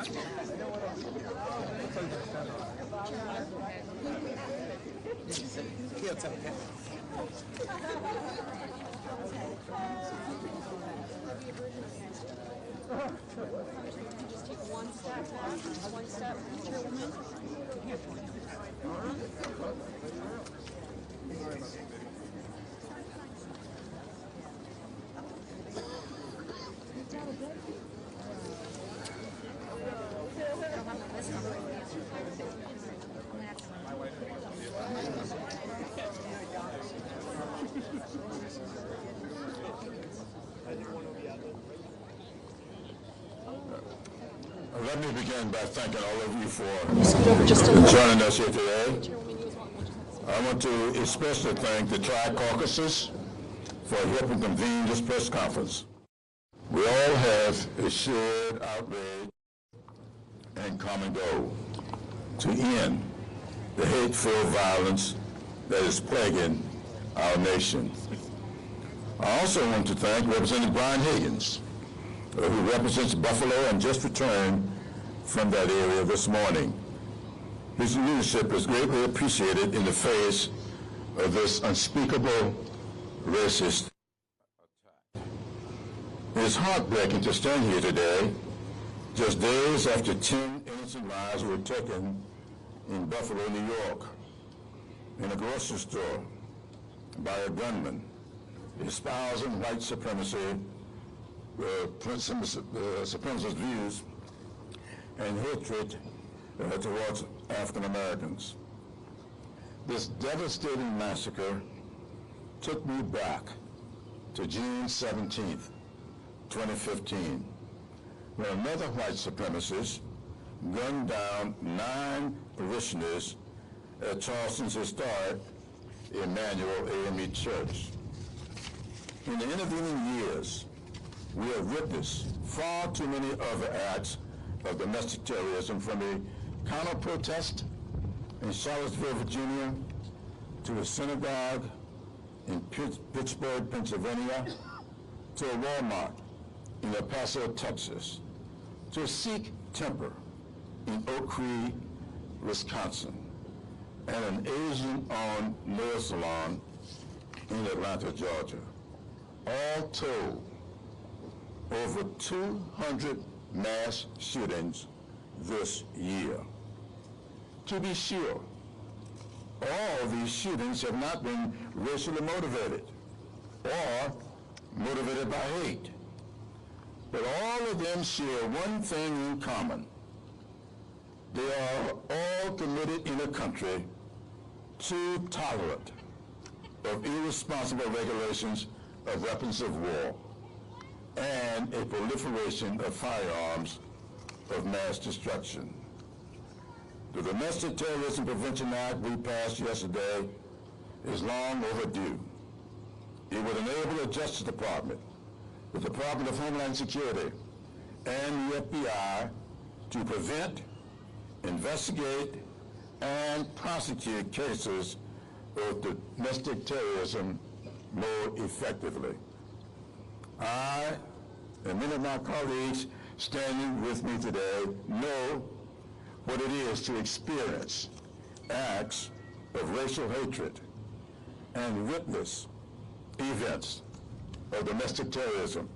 He'll tell you. Just take one step back, one step forward. Let me begin by thanking all of you for joining us here today. I want to especially thank the Tri-Caucuses for helping convene this press conference. We all have a shared outrage and common goal to end the hate-filled violence that is plaguing our nation. I also want to thank Representative Brian Higgins, who represents Buffalo and just returned from that area this morning. His leadership is greatly appreciated in the face of this unspeakable racist attack. It is heartbreaking to stand here today, just days after 10 innocent lives were taken in Buffalo, New York, in a grocery store by a gunman espousing white supremacy, supremacist views, and hatred towards African Americans. This devastating massacre took me back to June 17th, 2015, when another white supremacist gunned down 9 parishioners at Charleston's historic Emmanuel AME Church. In the intervening years, we have witnessed far too many other acts of domestic terrorism, from a counter-protest in Charlottesville, Virginia, to a synagogue in Pittsburgh, Pennsylvania, to a Walmart in El Paso, Texas, to a Sikh temple in Oak Creek, Wisconsin, and an Asian-owned nail salon in Atlanta, Georgia. All told, over 200 mass shootings this year. To be sure, all these shootings have not been racially motivated or motivated by hate, but all of them share one thing in common. They are all committed in a country too tolerant of irresponsible regulations of weapons of war and a proliferation of firearms of mass destruction. The Domestic Terrorism Prevention Act we passed yesterday is long overdue. It would enable the Justice Department, the Department of Homeland Security, and the FBI to prevent, investigate, and prosecute cases of domestic terrorism more effectively. I and many of my colleagues standing with me today know what it is to experience acts of racial hatred and witness events of domestic terrorism.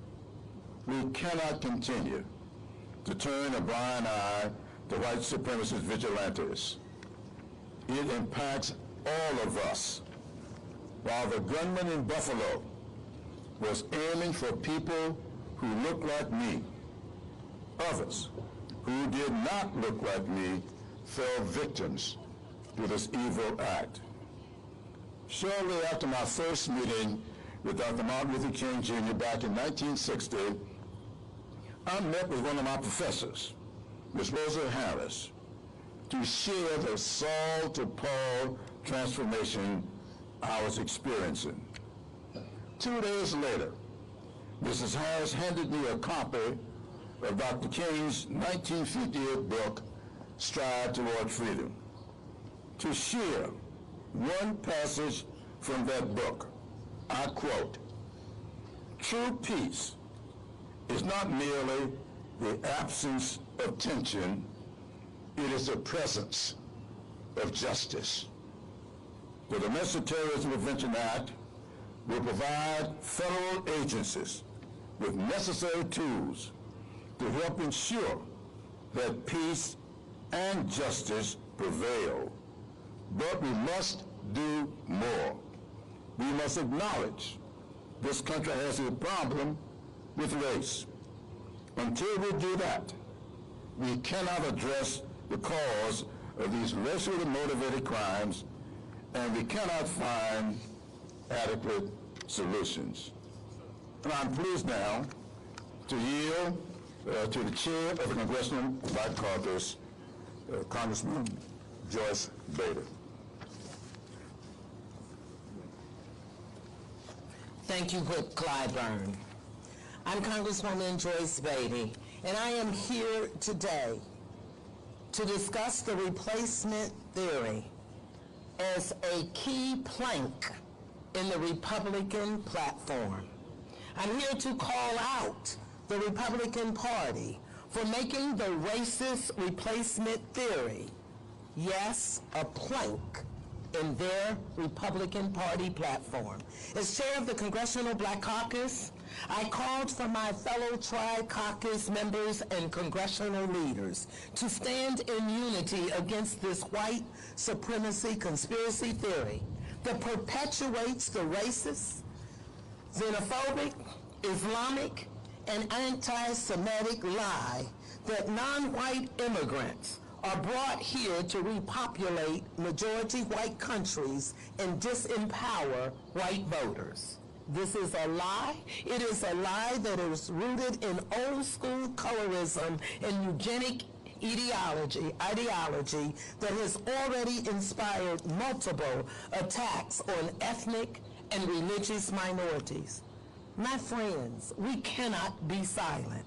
We cannot continue to turn a blind eye to white supremacist vigilantes. It impacts all of us. While the gunman in Buffalo was aiming for people who looked like me, others who did not look like me fell victims to this evil act. Shortly after my first meeting with Dr. Martin Luther King Jr. back in 1960, I met with one of my professors, Ms. Rosa Harris, to share the Saul to Paul transformation I was experiencing. 2 days later, Mrs. Harris handed me a copy of Dr. King's 1958 book, Stride Toward Freedom. To share one passage from that book, I quote, "True peace is not merely the absence of tension, it is the presence of justice. The Domestic Terrorism Prevention Act will provide federal agencies with necessary tools to help ensure that peace and justice prevail. But we must do more. We must acknowledge this country has a problem with race. Until we do that, we cannot address the cause of these racially motivated crimes, and we cannot find adequate solutions. And I'm pleased now to yield to the chair of the Congressional Black Caucus, Congressman Joyce Bader. Thank you, Whip Clyburn. I'm Congresswoman Joyce Beatty, and I am here today to discuss the replacement theory as a key plank in the Republican platform. I'm here to call out the Republican Party for making the racist replacement theory, yes, a plank in their Republican Party platform. As chair of the Congressional Black Caucus, I called for my fellow Tri-Caucus members and congressional leaders to stand in unity against this white supremacy conspiracy theory that perpetuates the racist, xenophobic, Islamic, and anti-Semitic lie that non-white immigrants are brought here to repopulate majority white countries and disempower white voters. This is a lie. It is a lie that is rooted in old school colorism and eugenic ideology that has already inspired multiple attacks on ethnic and religious minorities. My friends, we cannot be silent.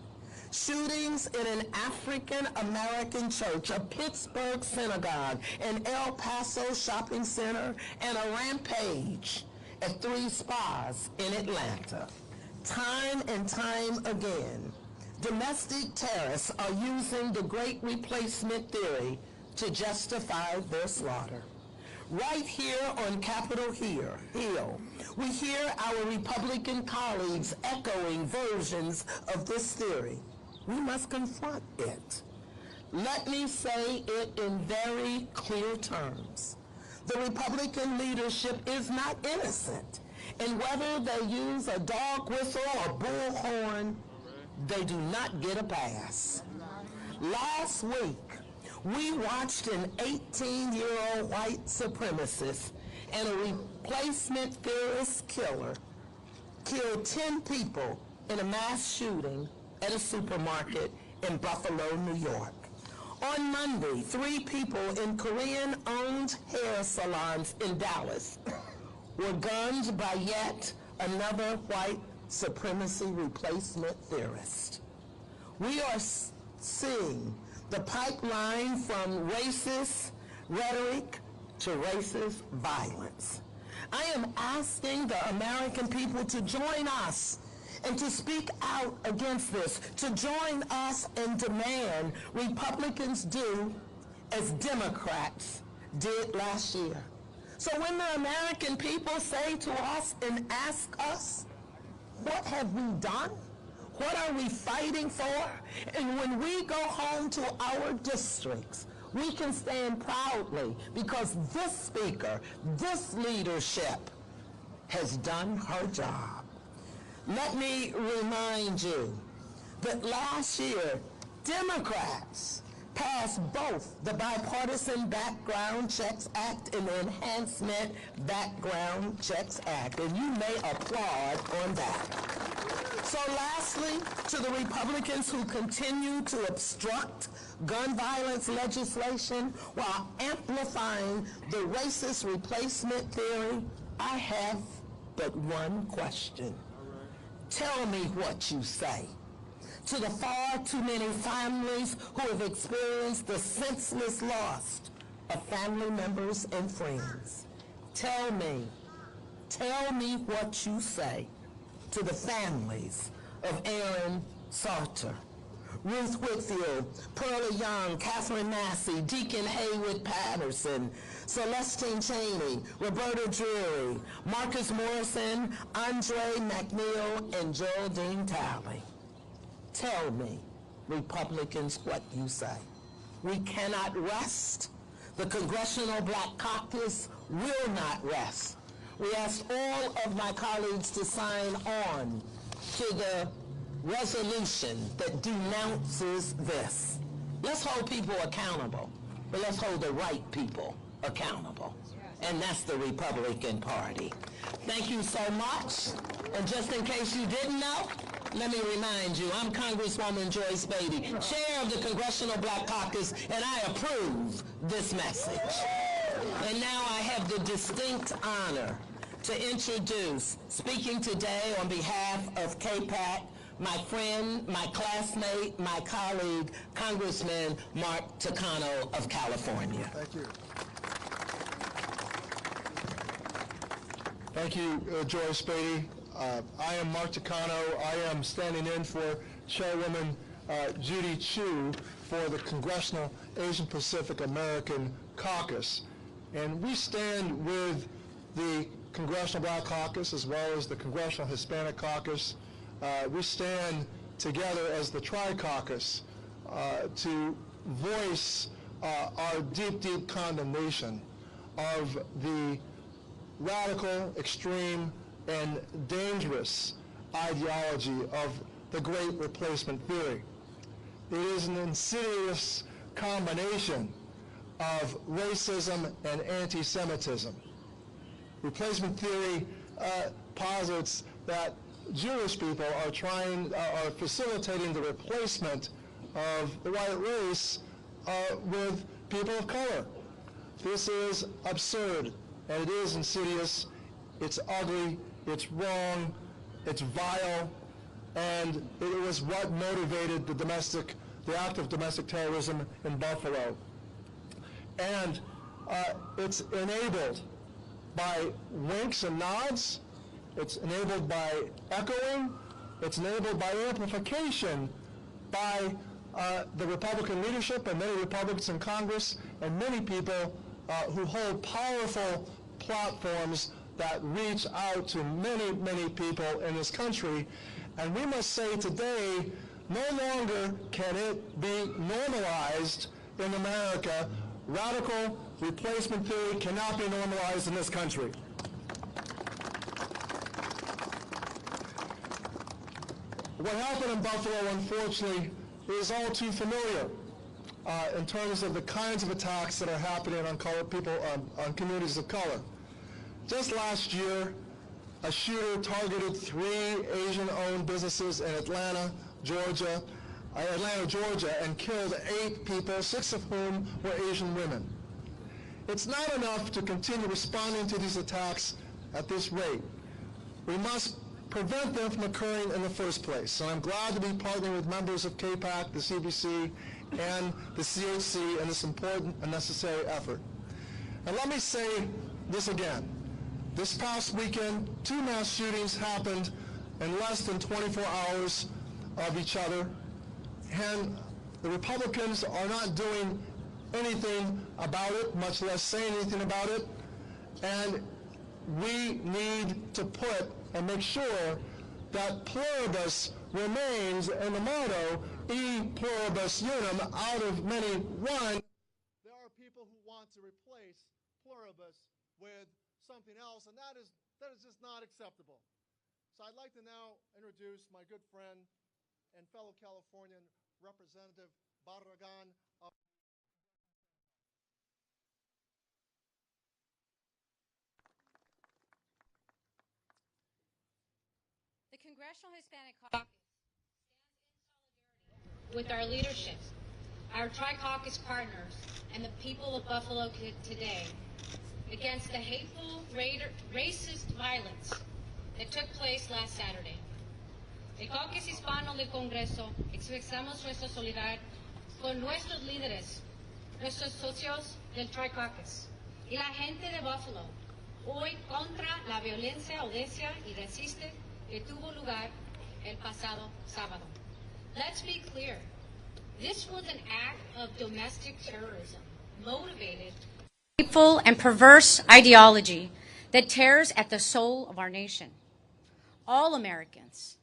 Shootings in an African-American church, a Pittsburgh synagogue, an El Paso shopping center, and a rampage at 3 spas in Atlanta. Time and time again, domestic terrorists are using the great replacement theory to justify their slaughter. Right here on Capitol Hill, we hear our Republican colleagues echoing versions of this theory. We must confront it. Let me say it in very clear terms. The Republican leadership is not innocent, and whether they use a dog whistle or bullhorn, they do not get a pass. Last week, we watched an 18-year-old white supremacist and a replacement theorist killer kill 10 people in a mass shooting at a supermarket in Buffalo, New York. On Monday, 3 people in Korean-owned hair salons in Dallas were gunned by yet another white supremacy replacement theorist. We are seeing the pipeline from racist rhetoric to racist violence. I am asking the American people to join us and to speak out against this, to join us and demand Republicans do as Democrats did last year. So when the American people say to us and ask us, what have we done? What are we fighting for? And when we go home to our districts, we can stand proudly because this speaker, this leadership has done her job. Let me remind you that last year, Democrats passed both the Bipartisan Background Checks Act and the Enhancement Background Checks Act, and you may applaud on that. So lastly, to the Republicans who continue to obstruct gun violence legislation while amplifying the racist replacement theory, I have but one question. Tell me what you say. To the far too many families who have experienced the senseless loss of family members and friends. Tell me what you say to the families of Aaron Salter, Ruth Whitfield, Pearlie Young, Catherine Massey, Deacon Haywood Patterson, Celestine Cheney, Roberta Drury, Marcus Morrison, Andre McNeil, and Geraldine Talley. Tell me, Republicans, what you say. We cannot rest. The Congressional Black Caucus will not rest. We ask all of my colleagues to sign on to the resolution that denounces this. Let's hold people accountable, but let's hold the right people accountable. And that's the Republican Party. Thank you so much. And just in case you didn't know, let me remind you, I'm Congresswoman Joyce Beatty, chair of the Congressional Black Caucus, and I approve this message. And now I have the distinct honor to introduce, speaking today on behalf of KPAC, my friend, my classmate, my colleague, Congressman Mark Takano of California. Thank you. Thank you, Joyce Beatty. I am Mark Takano. I am standing in for Chairwoman Judy Chu for the Congressional Asian Pacific American Caucus. And we stand with the Congressional Black Caucus as well as the Congressional Hispanic Caucus. We stand together as the Tri-Caucus to voice our deep, deep condemnation of the radical, extreme, and dangerous ideology of the Great Replacement Theory. It is an insidious combination of racism and anti-Semitism. Replacement theory posits that Jewish people are facilitating the replacement of the white race with people of color. This is absurd, and it is insidious. It's ugly, it's wrong, it's vile, and it was what motivated the act of domestic terrorism in Buffalo. And it's enabled by winks and nods, it's enabled by echoing, it's enabled by amplification by the Republican leadership and many Republicans in Congress and many people who hold powerful platforms that reach out to many, many people in this country. And we must say today, no longer can it be normalized in America. Radical replacement theory cannot be normalized in this country. What happened in Buffalo, unfortunately, is all too familiar in terms of the kinds of attacks that are happening on colored people, on communities of color. Just last year, a shooter targeted 3 Asian-owned businesses in Atlanta, Georgia, and killed 8 people, 6 of whom were Asian women. It's not enough to continue responding to these attacks at this rate. We must prevent them from occurring in the first place. And I'm glad to be partnering with members of KPAC, the CBC, and the CHC in this important and necessary effort. And let me say this again. This past weekend, 2 mass shootings happened in less than 24 hours of each other, and the Republicans are not doing anything about it, much less saying anything about it, and we need to put and make sure that pluribus remains in the motto, e pluribus unum, out of many one. There are people who want to replace pluribus with something else, and that is just not acceptable. So I'd like to now introduce my good friend and fellow Californian Representative Barragan of The Congressional Hispanic Caucus stands in solidarity with our leadership, our Tri-Caucus partners, and the people of Buffalo today against the hateful, racist violence that took place last Saturday. El Caucus Hispano del Congreso expresamos nuestra solidaridad con nuestros líderes, nuestros socios del Tri-Caucus y la gente de Buffalo hoy contra la violencia, audacia y racista que tuvo lugar el pasado sábado. Let's be clear. This was an act of domestic terrorism, motivated hateful and perverse ideology that tears at the soul of our nation. All Americans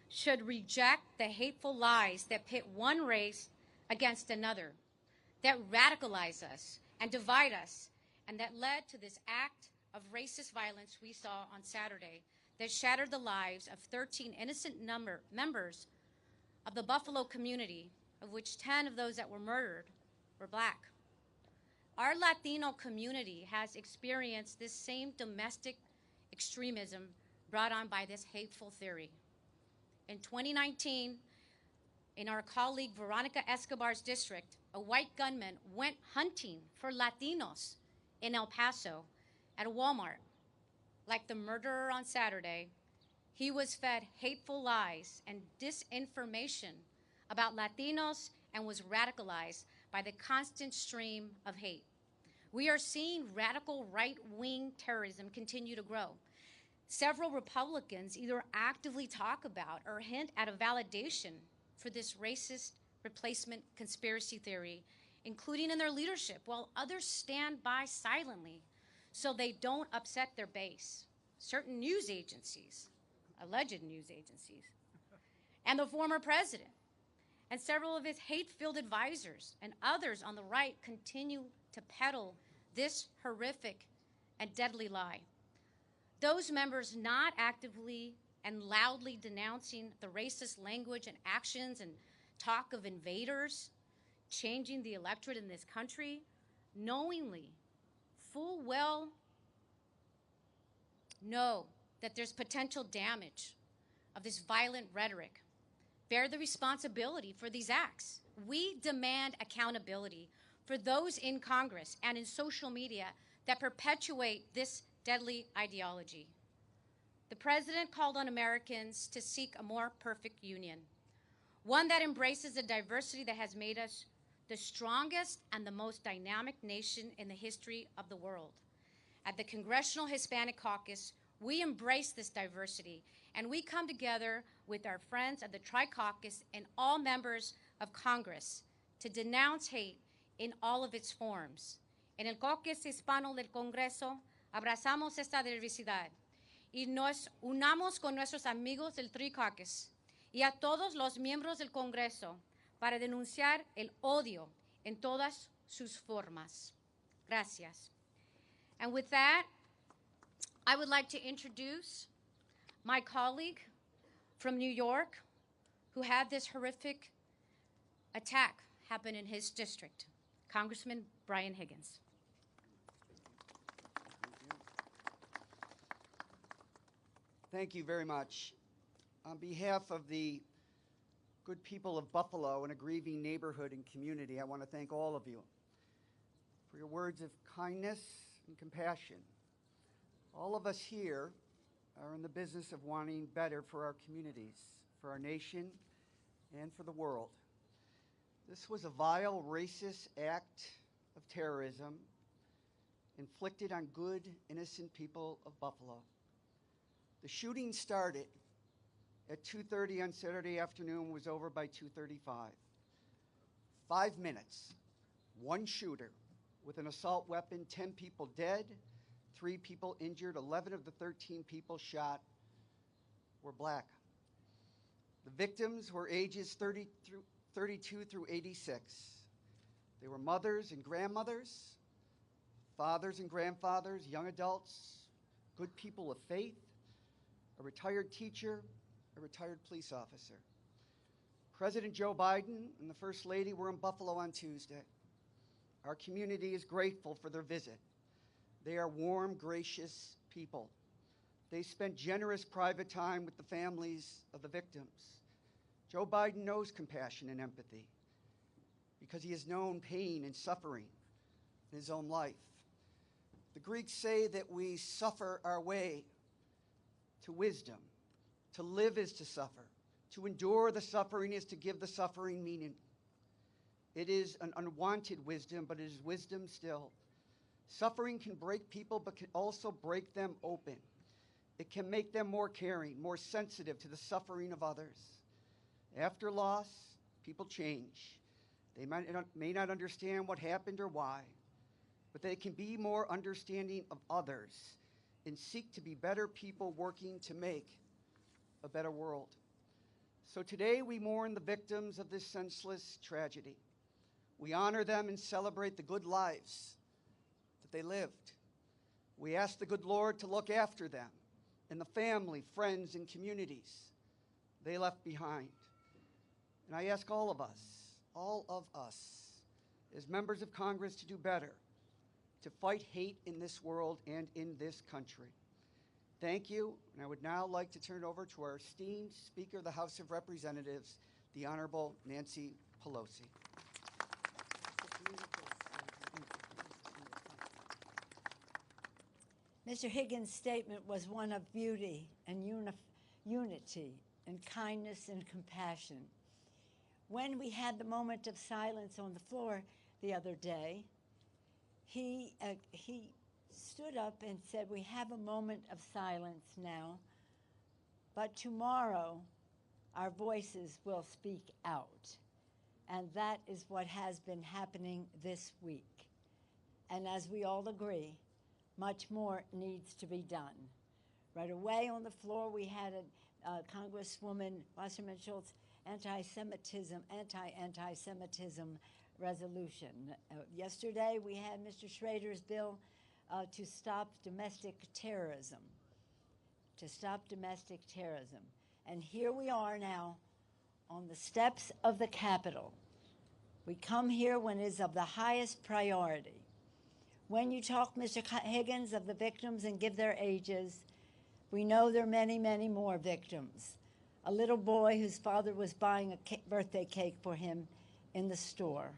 should reject the hateful lies that pit one race against another, that radicalize us and divide us, and that led to this act of racist violence we saw on Saturday that shattered the lives of 13 innocent members of the Buffalo community, of which 10 of those that were murdered were black. Our Latino community has experienced this same domestic extremism brought on by this hateful theory. In 2019, in our colleague Veronica Escobar's district, a white gunman went hunting for Latinos in El Paso at a Walmart. Like the murderer on Saturday, he was fed hateful lies and disinformation about Latinos and was radicalized by the constant stream of hate. We are seeing radical right-wing terrorism continue to grow. Several Republicans either actively talk about or hint at a validation for this racist replacement conspiracy theory, including in their leadership, while others stand by silently so they don't upset their base. Certain news agencies, alleged news agencies, and the former president, and several of his hate-filled advisors and others on the right continue to peddle this horrific and deadly lie. Those members not actively and loudly denouncing the racist language and actions and talk of invaders changing the electorate in this country, knowingly, full well know that there's potential damage of this violent rhetoric, bear the responsibility for these acts. We demand accountability for those in Congress and in social media that perpetuate this deadly ideology. The president called on Americans to seek a more perfect union, one that embraces the diversity that has made us the strongest and the most dynamic nation in the history of the world. At the Congressional Hispanic Caucus, we embrace this diversity, and we come together with our friends of the Tri-Caucus and all members of Congress to denounce hate in all of its forms. En el Caucus Hispano del Congreso, abrazamos esta diversidad y nos unamos con nuestros amigos del Tri-Caucus y a todos los miembros del Congreso para denunciar el odio en todas sus formas. Gracias. And with that, I would like to introduce my colleague from New York who had this horrific attack happen in his district, Congressman Brian Higgins. Thank you very much. On behalf of the good people of Buffalo and a grieving neighborhood and community, I want to thank all of you for your words of kindness and compassion. All of us here are in the business of wanting better for our communities, for our nation, and for the world. This was a vile, racist act of terrorism inflicted on good, innocent people of Buffalo. The shooting started at 2:30 on Saturday afternoon, was over by 2:35. 5 minutes, one shooter with an assault weapon, 10 people dead, 3 people injured, 11 of the 13 people shot were black. The victims were ages 32 through 86. They were mothers and grandmothers, fathers and grandfathers, young adults, good people of faith, a retired teacher, a retired police officer. President Joe Biden and the First Lady were in Buffalo on Tuesday. Our community is grateful for their visit. They are warm, gracious people. They spent generous private time with the families of the victims. Joe Biden knows compassion and empathy because he has known pain and suffering in his own life. The Greeks say that we suffer our way to wisdom. To live is to suffer. To endure the suffering is to give the suffering meaning. It is an unwanted wisdom, but it is wisdom still. Suffering can break people, but can also break them open. It can make them more caring, more sensitive to the suffering of others. After loss, People change. They may not understand what happened or why, but they can be more understanding of others and seek to be better people working to make a better world. So today we mourn the victims of this senseless tragedy. We honor them and celebrate the good lives that they lived. We ask the good Lord to look after them and the family, friends, and communities they left behind. And I ask all of us, as members of Congress, to do better, to fight hate in this world and in this country. Thank you, and I would now like to turn it over to our esteemed Speaker of the House of Representatives, the Honorable Nancy Pelosi. Mr. Higgins' statement was one of beauty and unity and kindness and compassion. When we had the moment of silence on the floor the other day, he stood up and said, we have a moment of silence now, but tomorrow our voices will speak out. And that is what has been happening this week. And as we all agree, much more needs to be done. Right away on the floor, we had a Congresswoman Wasserman Schultz anti-Semitism resolution. Yesterday, we had Mr. Schrader's bill to stop domestic terrorism, And here we are now on the steps of the Capitol. We come here when it is of the highest priority. When you talk, Mr. Higgins, of the victims and give their ages, we know there are many, many more victims. A little boy whose father was buying a birthday cake for him in the store.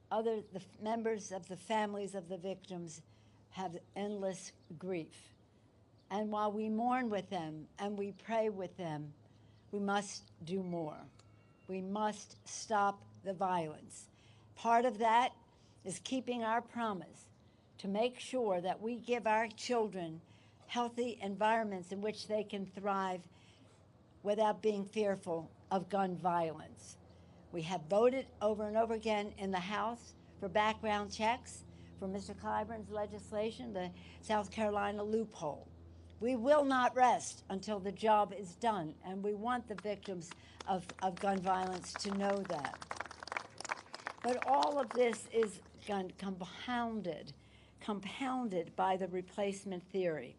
The members of the families of the victims have endless grief. And while we mourn with them and we pray with them, we must do more. We must stop the violence. Part of that is keeping our promise to make sure that we give our children healthy environments in which they can thrive without being fearful of gun violence. We have voted over and over again in the House for background checks for Mr. Clyburn's legislation, the South Carolina loophole. We will not rest until the job is done, and we want the victims of gun violence to know that. But all of this is compounded by the replacement theory.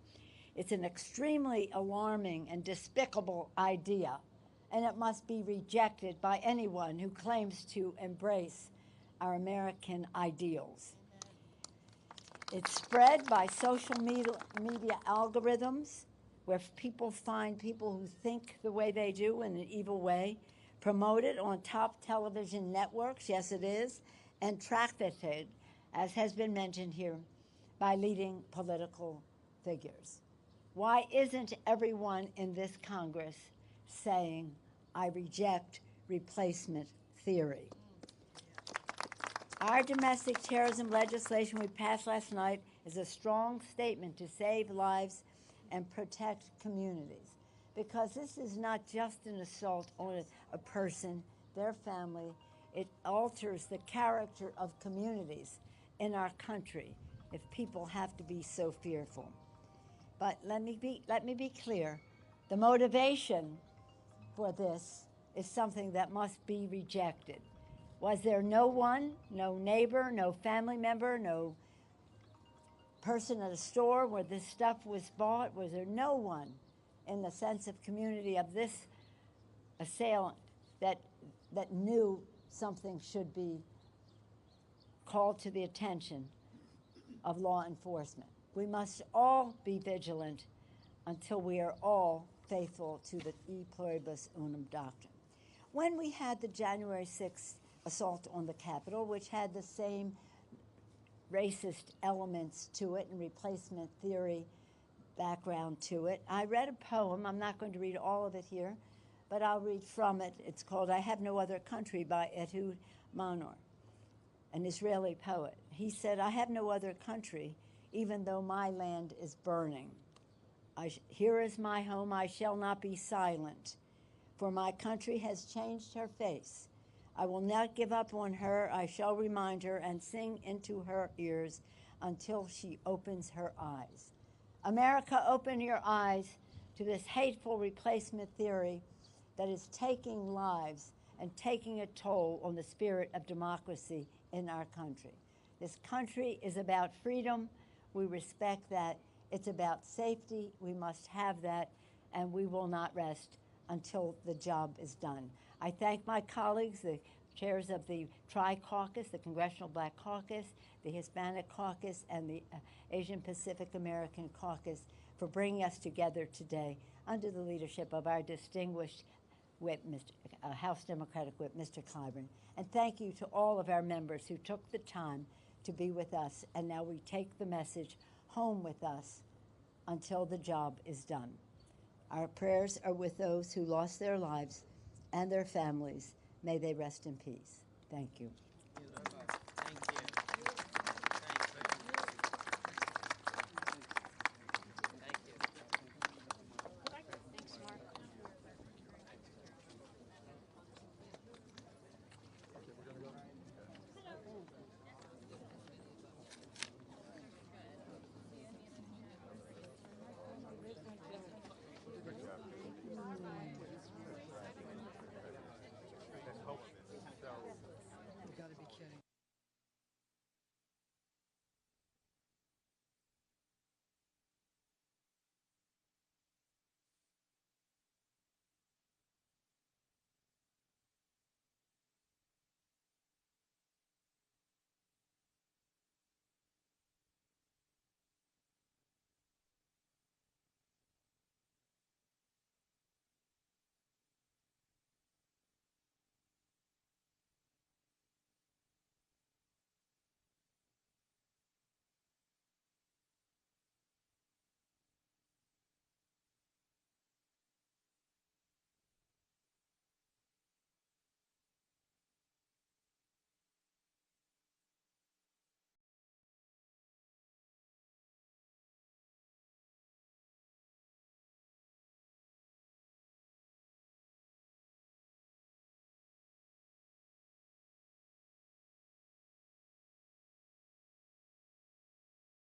It's an extremely alarming and despicable idea, and it must be rejected by anyone who claims to embrace our American ideals. It's spread by social media algorithms, where people find people who think the way they do in an evil way, promoted on top television networks, yes it is, and trafficked, as has been mentioned here, by leading political figures. Why isn't everyone in this Congress saying, I reject replacement theory? Our domestic terrorism legislation we passed last night is a strong statement to save lives and protect communities, because this is not just an assault on a person, their family. It alters the character of communities in our country if people have to be so fearful. But let me be clear. The motivation for this is something that must be rejected. Was there no one, no neighbor, no family member, no person at a store where this stuff was bought? Was there no one in the sense of community of this assailant that knew something should be called to the attention of law enforcement? We must all be vigilant until we are all faithful to the e pluribus unum doctrine. When we had the January 6th assault on the Capitol, which had the same racist elements to it and replacement theory background to it, I read a poem. I'm not going to read all of it here, but I'll read from it. It's called I Have No Other Country by Ehud Manor, an Israeli poet. He said, I have no other country, even though my land is burning. Here is my home, I shall not be silent. for my country has changed her face. I will not give up on her. I shall remind her and sing into her ears until she opens her eyes. America, open your eyes to this hateful replacement theory that is taking lives and taking a toll on the spirit of democracy in our country. This country is about freedom. We respect that. It's about safety. We must have that, and we will not rest until the job is done. I thank my colleagues, the chairs of the Tri-Caucus, the Congressional Black Caucus, the Hispanic Caucus, and the Asian Pacific American Caucus for bringing us together today under the leadership of our distinguished whip, House Democratic Whip, Mr. Clyburn. And thank you to all of our members who took the time to be with us, and now we take the message home with us until the job is done. Our prayers are with those who lost their lives and their families. May they rest in peace. Thank you.